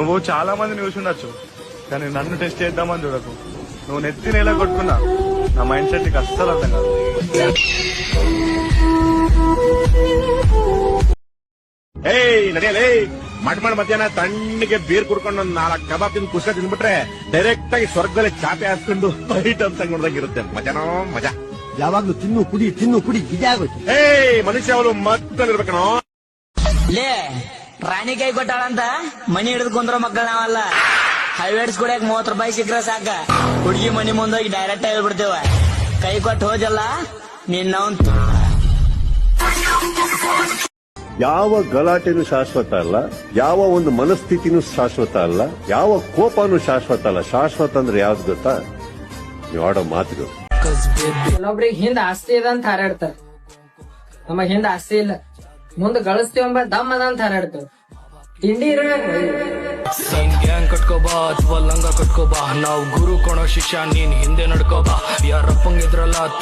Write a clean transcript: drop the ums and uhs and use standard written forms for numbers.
నువ్వు చాలా మందిని చూసి ఉండొచ్చు, కానీ నన్ను టెస్ట్ చేద్దామని చూడకు. నువ్వు నెత్తిని ఎలా కొట్టుకున్నా నా మైండ్ సెట్ కి అస్సలు అర్థం కాదు. ಮಟ್ಮಾಡ್ ಮಧ್ಯಾಹ್ನ ತಣ್ಣಗೆ ಬೀರ್ ಕುಡ್ಕೊಂಡು 4 ಕಬಾಬ್ ತಿಂದು ಕುಸ್ಕ ತಿಂದ್ಬಿಟ್ರೆ ಡೈರೆಕ್ಟ್ ಆಗಿ ಸ್ವರ್ಗದಲ್ಲಿ ಚಾಪೆ ಹಾಸ್ಕೊಂಡು ಬೈಟ್ ಅಂತ ನೋಡ್ದಂಗಿರುತ್ತೆ. ಮಜಾನೋ ಮಜಾ. ಯಾವಾಗ್ಲೂ ತಿನ್ನು ಕುಡಿ ಇದೇ ಆಗೋಯ್ತು. ಮನುಷ್ಯ ಅವಳು ಮತ್ತಲ್ಲಿರ್ಬೇಕಣೋ. ಲೇ ರಾಣಿ ಕೈ ಕೊಟ್ಟಾಳಂತ ಮನಿ ಹಿಡಿದು ಕುಂದ್ರ ಮಕ್ಕಳ ನಾವಲ್ಲ. ಹೈವೇಡ್ಸ್ ಕೊಡಕ್ 30 ರೂಪಾಯಿ ಸಿಕ್ಕ್ರೆ ಸಾಕ, ಹುಡುಗಿ ಮನಿ ಮುಂದೋಗಿ ಡೈರೆಕ್ಟ್ ಹೇಳ್ಬಿಡ್ತೇವ. ಕೈ ಕೊಟ್ಟು ಹೋದಲ್ಲ ನಿನ್ನವಂತ. ಯಾವ ಗಲಾಟೆನೂ ಶಾಶ್ವತ ಅಲ್ಲ, ಯಾವ ಒಂದು ಮನಸ್ಥಿತಿನೂ ಶಾಶ್ವತ ಅಲ್ಲ, ಯಾವ ಕೋಪನೂ ಶಾಶ್ವತ ಅಲ್ಲ. ಶಾಶ್ವತ ಅಂದ್ರೆ ಯಾವ್ದು ಗೊತ್ತಾ? ನೀವು ಆಡೋ ಮಾತುಗಳು. ಕೆಲವೊಬ್ರಿಗೆ ಹಿಂದ ಆಸ್ತಿ ಇದೆ ಅಂತ ಹಾರಾಡ್ತಾರ, ನಮಗ್ ಹಿಂದ ಆಸ್ತಿ ಇಲ್ಲ, ಮುಂದ್ ಗಳಿಸ್ತೀವಂಬ ದಮ್ ಅದ ಅಂತ ಹಾರಾಡ್ತಾರ. ತಿಂಡಿ ಗ್ಯಾಂಗ್ ಕಟ್ಕೋಬಾ ಅಥವಾ ಲಂಗ ಕಟ್ಕೋಬಾ, ನಾವು ಗುರು ಕೊಡೋ ಶಿಷ್ಯ, ನೀನ್ ಹಿಂದೆ ನಡ್ಕೋಬಾ. ಯಾರಪ್ಪಂಗಿದ್ರಲ್ಲ